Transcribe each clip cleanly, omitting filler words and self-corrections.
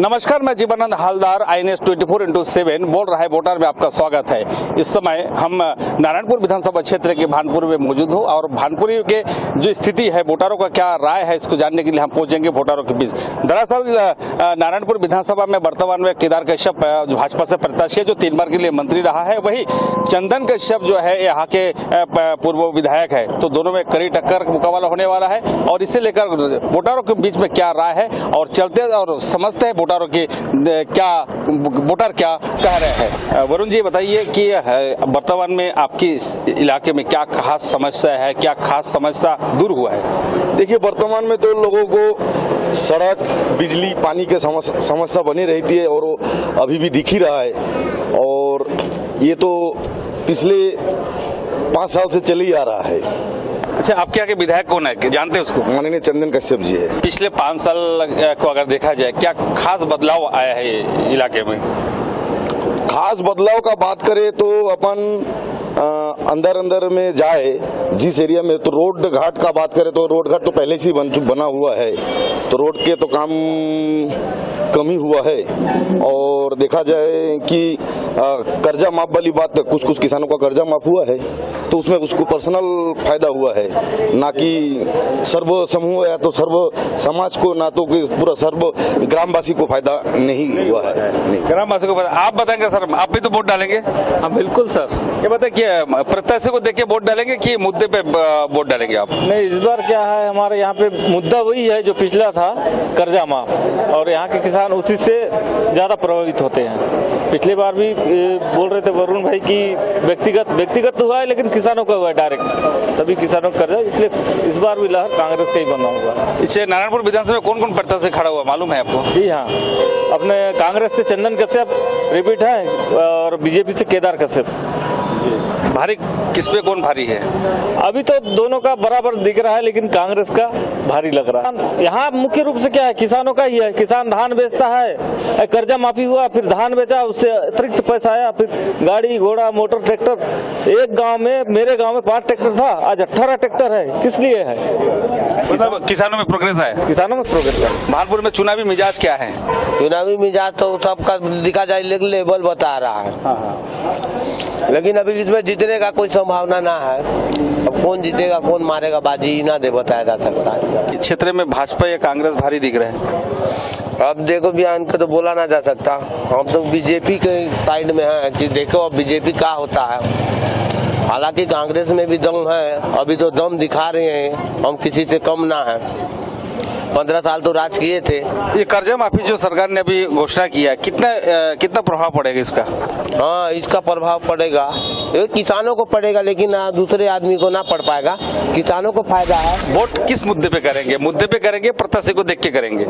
नमस्कार, मैं जीवनानंद हालदार INS 24/7 बोल रहा है वोटर में आपका स्वागत है। इस समय हम नारायणपुर विधानसभा क्षेत्र के भानपुर में मौजूद हो और भानपुर के जो स्थिति है, वोटरों का क्या राय है, इसको जानने के लिए हम पहुंचेंगे वोटरों के बीच। दरअसल नारायणपुर विधानसभा में वर्तमान में केदार कश्यप भाजपा से प्रत्याशी जो 3 बार के लिए मंत्री रहा है, वही चंदन कश्यप जो है यहाँ के पूर्व विधायक है। तो दोनों में कड़ी टक्कर का मुकाबला होने वाला है और इसे लेकर वोटरों के बीच में क्या राय है और चलते और समझते हैं वोटरों की वोटर क्या कह रहे हैं। वरुण जी बताइए कि वर्तमान में आपकी इलाके में क्या खास समस्या है, क्या खास समस्या दूर हुआ है? देखिए, वर्तमान में तो लोगों को सड़क, बिजली, पानी के समस्या बनी रहती है और वो अभी भी दिख ही रहा है और ये तो पिछले 5 साल से चल ही आ रहा है। अच्छा, आपके आगे विधायक कौन है, जानते हैं उसको? माननीय चंदन कश्यप जी है। पिछले 5 साल को अगर देखा जाए, क्या खास बदलाव आया है इलाके में? खास बदलाव का बात करें तो अपन अंदर में जाए जिस एरिया में, तो रोड घाट का बात करें तो रोड घाट तो पहले से ही बना हुआ है, तो रोड के तो काम कमी हुआ है। और देखा जाए कि कर्जा माफ वाली बात, कुछ किसानों का कर्जा माफ हुआ है तो उसमें उसको पर्सनल फायदा हुआ है, ना कि सर्व समूह या तो सर्व समाज को, ना तो पूरा सर्व ग्रामवासी को फायदा नहीं हुआ है। ग्रामवासी को आप बताएंगे सर, आप भी तो वोट डालेंगे? हाँ बिल्कुल सर। ये बताइए कि प्रत्याशी को देख के वोट डालेंगे कि मुद्दे पे वोट डालेंगे आप? नहीं, इस बार क्या है, हमारे यहाँ पे मुद्दा वही है जो पिछला था, कर्जा माफ, और यहाँ के किसान उसी से ज्यादा प्रभावित होते हैं। पिछली बार भी बोल रहे थे वरुण भाई की व्यक्तिगत तो हुआ है, लेकिन किसानों का हुआ है डायरेक्ट, सभी किसानों का कर्जा, इसलिए इस बार भी लहर कांग्रेस का ही बना हुआ। इससे नारायणपुर विधानसभा में कौन प्रत्याशी खड़ा हुआ मालूम है आपको? जी हाँ, अपने कांग्रेस से चंदन कश्यप रिपीट है और बीजेपी से केदार कश्यप। भारी किस पे कौन भारी है? अभी तो दोनों का बराबर दिख रहा है, लेकिन कांग्रेस का भारी लग रहा है। यहाँ मुख्य रूप से क्या है, किसानों का ही है। किसान धान बेचता है, कर्जा माफी हुआ, फिर धान बेचा, उससे अतिरिक्त पैसा आया, फिर गाड़ी घोड़ा मोटर ट्रैक्टर। एक गांव में, मेरे गांव में 5 ट्रैक्टर था, आज 18 ट्रैक्टर है। किस लिए है? मतलब किसानों में प्रोग्रेस है। किसानों में प्रोग्रेस है। भानपुर में चुनावी मिजाज क्या है? चुनावी मिजाज तो सबका दिखा जाए, लेवल बता रहा है, लेकिन अभी इसमें जीतने का कोई संभावना ना है। अब कौन जीतेगा कौन मारेगा बाजी ना दे बताया जा सकता है। क्षेत्र में भाजपा या कांग्रेस भारी दिख रहे हैं? अब देखो बयान को तो बोला ना जा सकता, हम तो बीजेपी के साइड में है कि देखो अब बीजेपी क्या होता है। हालांकि कांग्रेस में भी दम है, अभी तो दम दिखा रहे हैं, हम किसी से कम ना है। 15 साल तो राज किए थे। ये कर्जा माफी जो सरकार ने अभी घोषणा किया, कितना प्रभाव पड़ेगा इसका? हाँ, इसका प्रभाव पड़ेगा, ये किसानों को पड़ेगा, लेकिन दूसरे आदमी को ना पड़ पाएगा। किसानों को फायदा है। वोट किस मुद्दे पे करेंगे? मुद्दे पे करेंगे, प्रत्याशी को देख के करेंगे?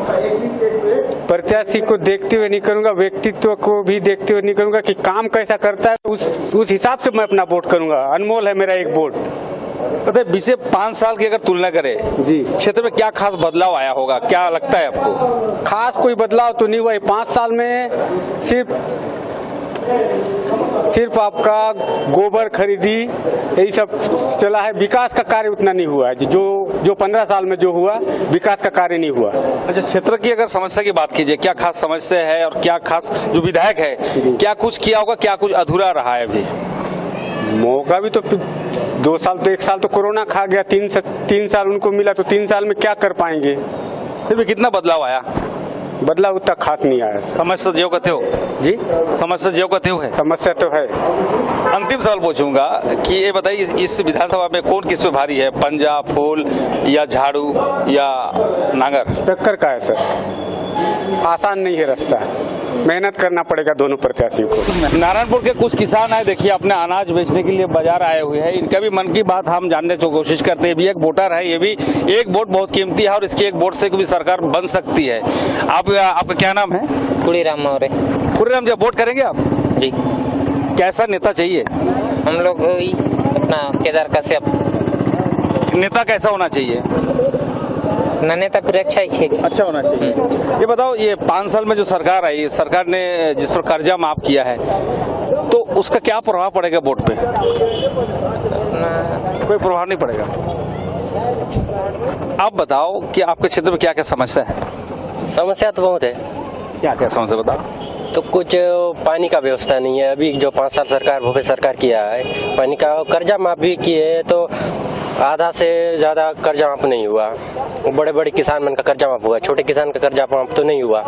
प्रत्याशी को देखते हुए नहीं करूंगा, व्यक्तित्व को भी देखते हुए नहीं करूंगा कि काम कैसा करता है, उस हिसाब से मैं अपना वोट करूंगा। अनमोल है मेरा एक वोट। पता है, बीते 5 साल की अगर तुलना करें जी, क्षेत्र में क्या खास बदलाव आया होगा, क्या लगता है आपको? खास कोई बदलाव तो नहीं हुआ है 5 साल में। सिर्फ आपका गोबर खरीदी यही सब चला है। विकास का कार्य उतना नहीं हुआ है जो 15 साल में जो हुआ, विकास का कार्य नहीं हुआ। अच्छा, क्षेत्र की अगर समस्या की बात कीजिए, क्या खास समस्या है और क्या खास जो विधायक है, क्या कुछ किया होगा, क्या कुछ अधूरा रहा है? अभी मौका भी तो 2 साल तो 1 साल तो कोरोना खा गया, 3 साल उनको मिला, तो 3 साल में क्या कर पाएंगे? फिर भी कितना बदलाव आया? बदलाव उतना खास नहीं आया। समस्या जो कहते हो जी, समस्या जो कहते हो है। समस्या तो है। अंतिम सवाल पूछूंगा कि ये बताइए, इस विधानसभा में कौन किस पे भारी है, पंजा, फूल या झाड़ू या नांगर? टक्कर का है सर, आसान नहीं है रास्ता, मेहनत करना पड़ेगा दोनों प्रत्याशियों को। नारायणपुर के कुछ किसान आए, देखिए अपने अनाज बेचने के लिए बाजार आए हुए हैं। इनका भी मन की बात हम जानने की कोशिश करते हैं। भी एक वोटर है, ये भी एक वोट बहुत कीमती है और इसके एक वोट से भी सरकार बन सकती है। आपका क्या नाम है? कुड़ीराम मौर्य। कुड़ीराम जी, वोट करेंगे आप? जी। कैसा नेता चाहिए? हम लोग अपना केदार कश्यप। नेता कैसा होना चाहिए? नेता फिर अच्छा होना चाहिए। ये बताओ, ये 5 साल में जो सरकार आई, सरकार ने जिस पर कर्जा माफ किया है, तो उसका क्या प्रभाव पड़ेगा वोट पे? कोई प्रभाव नहीं पड़ेगा। आप बताओ कि आपके क्षेत्र में क्या क्या समस्या है? समस्या तो बहुत है। क्या क्या समस्या बताओ। तो कुछ पानी का व्यवस्था नहीं है। अभी जो 5 साल सरकार भूपेश सरकार किया है, पानी का कर्जा माफ भी किए तो आधा से ज़्यादा कर्जा माफ नहीं हुआ। बड़े बड़े किसान मन का कर्जा माफ हुआ, छोटे किसान का कर्जा माफ तो नहीं हुआ।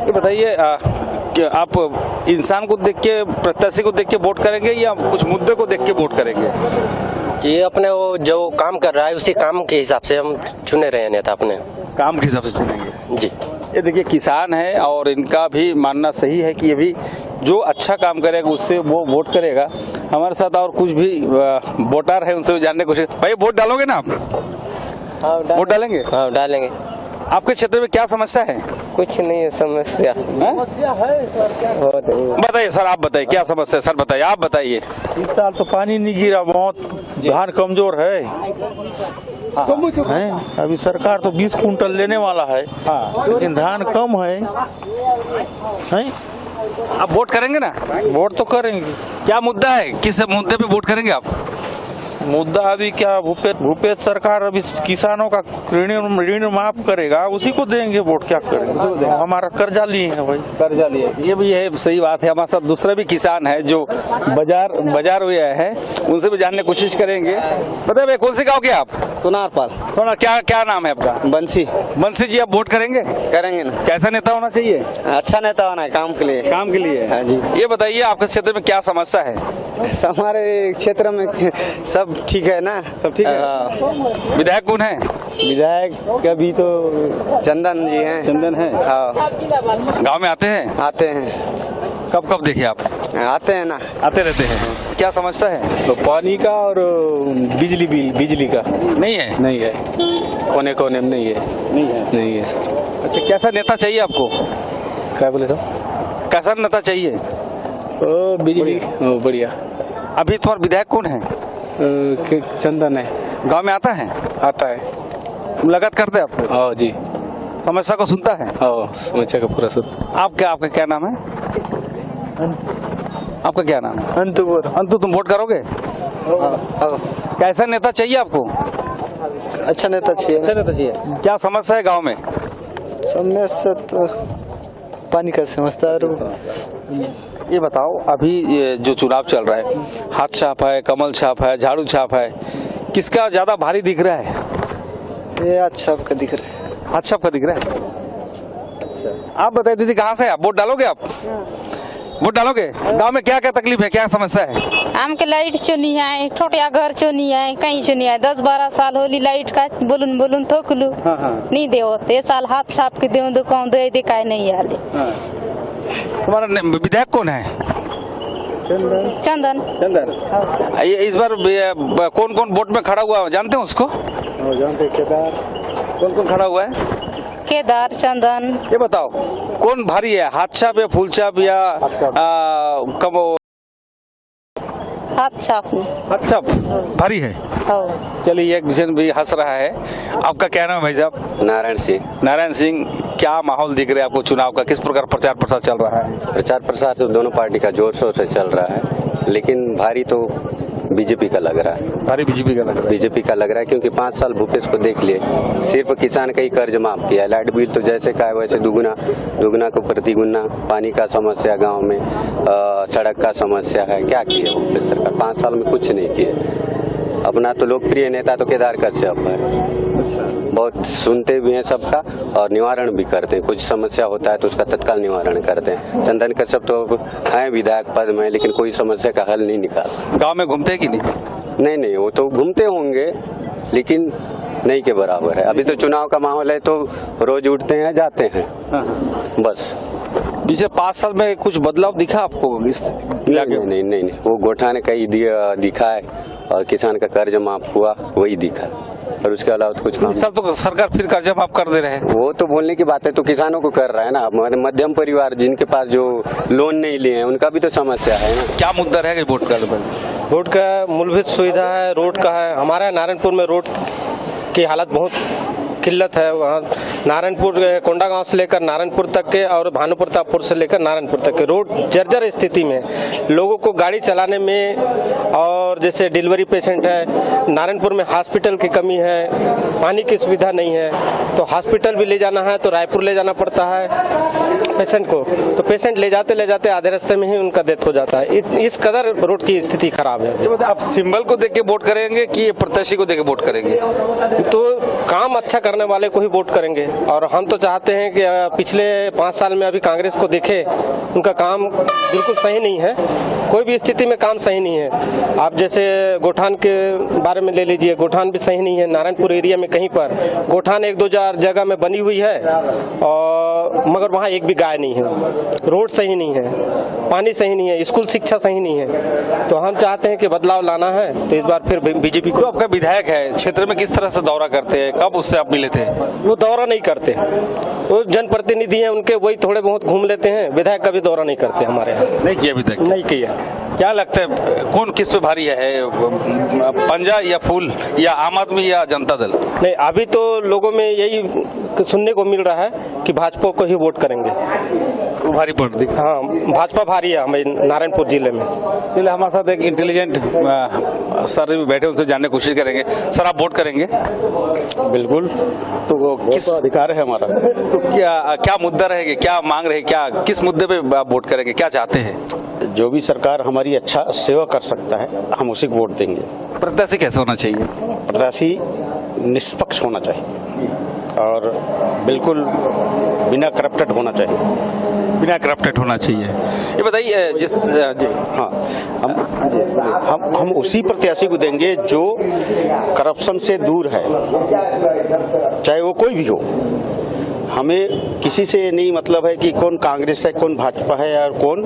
ये बताइए कि आप इंसान को देख के, प्रत्याशी को देख के वोट करेंगे या कुछ मुद्दे को देख के वोट करेंगे? ये अपने वो जो काम कर रहा है उसी काम के हिसाब से हम चुने रहे नेता, अपने काम के हिसाब से चुनेंगे जी। ये देखिए किसान है और इनका भी मानना सही है कि ये भी जो अच्छा काम करेगा उससे वो वोट करेगा। हमारे साथ और कुछ भी वोटर है, उनसे भी जानने की कोशिश। भाई वोट डालोगे ना आप? वोट डालेंगे? हाँ डालेंगे। आपके क्षेत्र में क्या समस्या है? कुछ नहीं है समस्या। बताइए सर, आप बताइए क्या समस्या है? सर बताइए, आप बताइए। इस साल तो पानी नहीं गिरा, बहुत धान कमजोर है। अभी सरकार तो 20 कुंटल लेने वाला है, लेकिन धान कम है। आप वोट करेंगे ना? वोट तो करेंगे। क्या मुद्दा है, किस मुद्दे पे वोट करेंगे आप? मुद्दा अभी क्या, भूपेश सरकार अभी किसानों का ऋण माफ करेगा, उसी को देंगे वोट। क्या करेंगे, हमारा कर्जा लिए हैं भाई, कर्जा लिए। ये भी है, सही बात है। हमारे साथ दूसरे भी किसान है जो बाजार हुए हैं, उनसे भी जानने की कोशिश करेंगे। बताइए भाई, कौन से गाँव के आप? सुनारपाल। क्या नाम है आपका? बंसी। बंसी जी, आप वोट करेंगे? करेंगे ना। कैसा नेता होना चाहिए? अच्छा नेता होना है, काम के लिए। काम के लिए? हाँ जी। ये बताइए आपके क्षेत्र में क्या समस्या है? हमारे क्षेत्र में सब ठीक है ना? सब ठीक है। विधायक कौन है? विधायक कभी तो चंदन जी हैं। चंदन है? हाँ। गांव में आते हैं? आते हैं। कब कब देखे आप? आते हैं ना। आते रहते हैं। क्या समस्या है? तो पानी का और बिजली का नहीं है? नहीं है, कोने कोने में नहीं है। नहीं है सर। अच्छा, कैसा नेता चाहिए आपको? क्या बोले तो? कैसा नेता चाहिए? बिजली बढ़िया। अभी तुम्हारा विधायक कौन है? चंदन है। गांव में आता है? आता है। मुलाकात करते हैं आप? हाँ जी। समस्या को सुनता है? हाँ, समस्या का पूरा सुन। आपका क्या नाम है? आपका क्या नाम है? अंतु, तुम वोट करोगे? कैसा नेता चाहिए आपको? अच्छा नेता चाहिए। अच्छा नेता चाहिए। क्या समस्या है गांव में? समस्या तो पानी का समस्या। ये बताओ, अभी ये जो चुनाव चल रहा है, हाथ छाप है, कमल छाप है, झाड़ू छाप है, किसका ज्यादा भारी दिख रहा है? ये अच्छा आपका दिख रहा है। हाथ छाप का दिख रहा है। आप बताइए दीदी, कहाँ से आप वोट डालोगे? आप वोट डालोगे? गांव में क्या क्या तकलीफ है, क्या समस्या है? आम के लाइट चुनी है, छोटिया घर चुनी है, कहीं चुनी है। 10-12 साल होली लाइट का बोलून थोकलू नहीं दे होते। ये साल हाथ छाप के दे दुकान दे काय नहीं आले। तुम्हारा विधायक कौन है? चंदन। इस बार कौन कौन वोट में खड़ा हुआ जानते हैं उसको? जानते। केदार। कौन कौन खड़ा हुआ है? केदार, चंदन। ये बताओ कौन भारी है, हाथ छाप या फूल छाप या कम? हाथ छाप। हाथ छाप भारी है। चलिए, एक जन भी हंस रहा है। आपका क्या नाम है भाई साहब? नारायण सिंह। नारायण सिंह, क्या माहौल दिख रहा है आपको चुनाव का? किस प्रकार प्रचार प्रसार चल रहा है? प्रचार प्रसार तो दोनों पार्टी का जोर शोर से चल रहा है, लेकिन भारी तो बीजेपी का लग रहा है। भारी बीजेपी का लग रहा है? बीजेपी का लग रहा है, क्योंकि 5 साल भूपेश को देख लिए, सिर्फ किसान का ही कर्ज माफ किया। लाइट बिल तो जैसे का है वैसे दुगुना को प्रतिगुना। पानी का समस्या गांव में, सड़क का समस्या है। क्या किया भूपेश सरकार? 5 साल में कुछ नहीं किए। अपना तो लोकप्रिय नेता तो केदार कश्यप है, बहुत सुनते भी हैं सबका और निवारण भी करते हैं। कुछ समस्या होता है तो उसका तत्काल निवारण करते हैं। चंदन कश्यप तो हैं विधायक पद में, लेकिन कोई समस्या का हल नहीं निकाल। गांव में घूमते कि नहीं? नहीं, वो तो घूमते होंगे, लेकिन नहीं के बराबर है। अभी तो चुनाव का माहौल है तो रोज उठते हैं जाते हैं बस। पिछले 5 साल में कुछ बदलाव दिखा आपको इस इलाके में? नहीं, वो गोठा ने कहीं दिखा है और किसान का कर्ज माफ हुआ, वही दिखा, और उसके अलावा तो कुछ काम। सर तो सरकार फिर कर्जा माफ कर दे रहे हैं। वो तो बोलने की बात है, तो किसानों को कर रहा है ना। मध्यम परिवार जिनके पास जो लोन नहीं लिए हैं उनका भी तो समस्या है ना। क्या मुद्दा रहेगा वोट कार्ड पर? रोड का मूलभूत सुविधा है, रोड का है। हमारे नारायणपुर में रोड की हालत बहुत किल्लत है। वहाँ नारायणपुर कोंडागांव से लेकर नारायणपुर तक के और भानुप्रतापपुर से लेकर नारायणपुर तक के रोड जर्जर स्थिति में, लोगों को गाड़ी चलाने में और और जैसे डिलीवरी पेशेंट है, नारायणपुर में हॉस्पिटल की कमी है, पानी की सुविधा नहीं है, तो हॉस्पिटल भी ले जाना है तो रायपुर ले जाना पड़ता है पेशेंट को, तो पेशेंट ले जाते आधे रास्ते में ही उनका डेथ हो जाता है। इस कदर रोड की स्थिति खराब है। आप सिंबल को देख के वोट करेंगे कि प्रत्याशी को देख के वोट करेंगे? तो काम अच्छा करने वाले को ही वोट करेंगे, और हम तो चाहते हैं कि पिछले 5 साल में अभी कांग्रेस को देखे, उनका काम बिल्कुल सही नहीं है, कोई भी स्थिति में काम सही नहीं है। आप जैसे गोठान के बारे में ले लीजिए, गोठान भी सही नहीं है। नारायणपुर एरिया में कहीं पर गोठान 1-2 जगह में बनी हुई है, और मगर वहाँ एक भी गाय नहीं है, रोड सही नहीं है, पानी सही नहीं है, स्कूल शिक्षा सही नहीं है। तो हम चाहते हैं कि बदलाव लाना है, तो इस बार फिर बीजेपी को। तो आपका विधायक है, क्षेत्र में किस तरह से दौरा करते हैं, कब उससे आप मिले थे? वो दौरा नहीं करते, वो जनप्रतिनिधि हैं उनके, वही थोड़े बहुत घूम लेते हैं, विधायक का भी दौरा नहीं करते हमारे यहाँ। नहीं किया अभी तक? नहीं किया। क्या लगता है कौन किस पे भारी है, पंजा या फूल या आम आदमी या जनता दल? नहीं, अभी तो लोगों में यही सुनने को मिल रहा है कि भाजपा को ही वोट करेंगे। वो भारी पड़ दी? हाँ, भाजपा भारी है हमें नारायणपुर जिले में। चलिए, हमारे साथ एक इंटेलिजेंट सर भी बैठे, उनसे जानने की कोशिश करेंगे। सर, आप वोट करेंगे? बिल्कुल, तो किस अधिकार है हमारा। तो क्या मुद्दा रहेगा, क्या मांग रहे, क्या किस मुद्दे पे आप वोट करेंगे, क्या चाहते हैं? जो भी सरकार हमारी अच्छा सेवा कर सकता है हम उसी को वोट देंगे। प्रत्याशी कैसे होना चाहिए? प्रत्याशी निष्पक्ष होना चाहिए और बिल्कुल बिना करप्टेड होना चाहिए। बिना करप्टेड होना चाहिए। ये बताइए, जिस जी हाँ, हम उसी प्रत्याशी को देंगे जो करप्शन से दूर है, चाहे वो कोई भी हो। हमें किसी से नहीं मतलब है कि कौन कांग्रेस है, कौन भाजपा है या कौन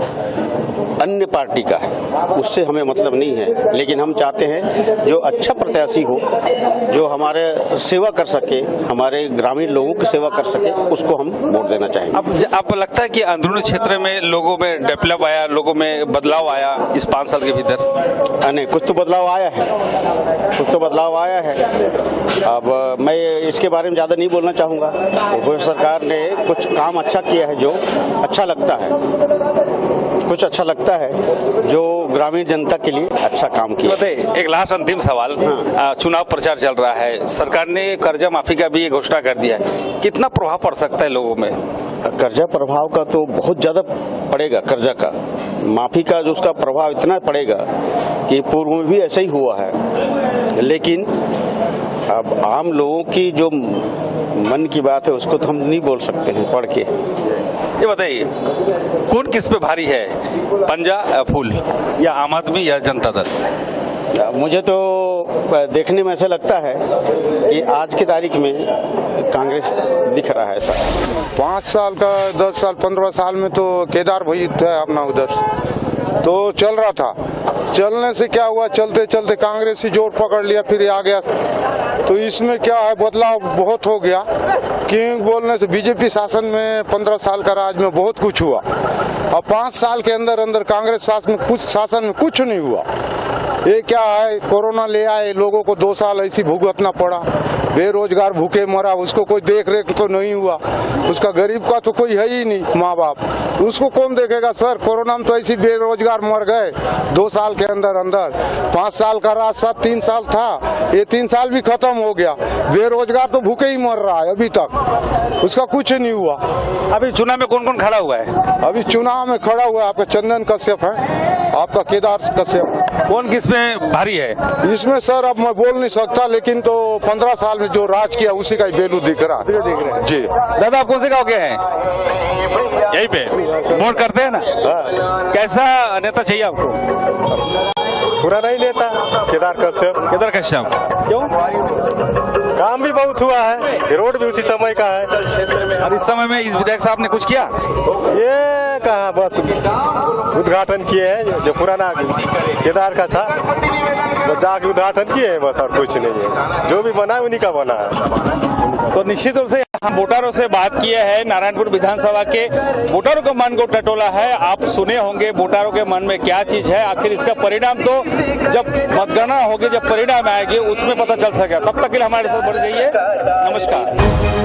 अन्य पार्टी का है, उससे हमें मतलब नहीं है। लेकिन हम चाहते हैं जो अच्छा प्रत्याशी हो, जो हमारे सेवा कर सके, हमारे ग्रामीण लोगों की सेवा कर सके, उसको हम वोट देना चाहेंगे। अब आपको लगता है कि अंदरूनी क्षेत्र में लोगों में डेवलप आया, लोगों में बदलाव आया इस 5 साल के भीतर? नहीं, कुछ तो बदलाव आया है, कुछ तो बदलाव आया है। अब मैं इसके बारे में ज़्यादा नहीं बोलना चाहूँगा। सरकार ने कुछ काम अच्छा किया है, जो अच्छा लगता है, कुछ अच्छा लगता है जो ग्रामीण जनता के लिए अच्छा काम किया। बताइए, एक लास्ट अंतिम सवाल। हाँ। चुनाव प्रचार चल रहा है, सरकार ने कर्जा माफी का भी घोषणा कर दिया है, कितना प्रभाव पड़ सकता है लोगों में? कर्जा प्रभाव का तो बहुत ज्यादा पड़ेगा, कर्जा का माफी का जो उसका प्रभाव इतना पड़ेगा कि पूर्व में भी ऐसा ही हुआ है। लेकिन अब आम लोगों की जो मन की बात है उसको तो हम नहीं बोल सकते हैं पढ़ के। ये बताइए, कौन किस पे भारी है, पंजा फूल या आम आदमी या जनता दल? मुझे तो देखने में ऐसा लगता है कि आज की तारीख में कांग्रेस दिख रहा है ऐसा। 5 साल का 10 साल 15 साल में तो केदार भाई था अपना उधर तो चल रहा था। चलने से क्या हुआ, चलते चलते कांग्रेस ही जोर पकड़ लिया, फिर आ गया। तो इसमें क्या है, बदलाव बहुत हो गया। क्यों बोलने से बीजेपी शासन में 15 साल का राज में बहुत कुछ हुआ, और 5 साल के अंदर अंदर कांग्रेस शासन में कुछ नहीं हुआ। ये क्या है, कोरोना ले आए, लोगों को 2 साल ऐसी भुगतना पड़ा, बेरोजगार भूखे मरा, उसको कोई देख रेख तो नहीं हुआ। उसका गरीब का तो कोई है ही नहीं, माँ बाप, उसको कौन देखेगा सर? कोरोना में तो ऐसी बेरोजगार मर गए 2 साल के अंदर अंदर। 5 साल का राज 3 साल था, ये 3 साल भी खत्म हो गया। बेरोजगार तो भूखे ही मर रहा है अभी तक, उसका कुछ नहीं हुआ। अभी चुनाव में कौन कौन खड़ा हुआ है? अभी चुनाव में खड़ा हुआ है आपका चंदन कश्यप है, आपका केदार कश्यप। कौन किस में भारी है इसमें सर? अब मैं बोल नहीं सकता, लेकिन तो 15 साल में जो राज किया उसी का ही वैल्यू दिख रहा है जी। दादा, आप कौन से गाँव के हैं? यहीं पे वोट करते हैं ना? कैसा नेता चाहिए आपको? पुराना ही नेता केदार कश्यप। केदार कश्यप क्यों? काम भी बहुत हुआ है, रोड भी उसी समय का है। और इस समय में इस विधायक साहब ने कुछ किया? ये कहा, बस उद्घाटन किए हैं जो पुराना केदार का था, तो जाके उद्घाटन किए हैं बस, और कुछ नहीं है। जो भी बना है उन्हीं का बना है। तो निश्चित रूप से हम वोटरों से बात किए हैं, नारायणपुर विधानसभा के वोटरों का मन को टटोला है। आप सुने होंगे वोटरों के मन में क्या चीज है। आखिर इसका परिणाम तो जब मतगणना होगी, जब परिणाम आएगी, उसमें पता चल सकेगा। तब तक के लिए हमारे साथ बढ़ जाइए। नमस्कार।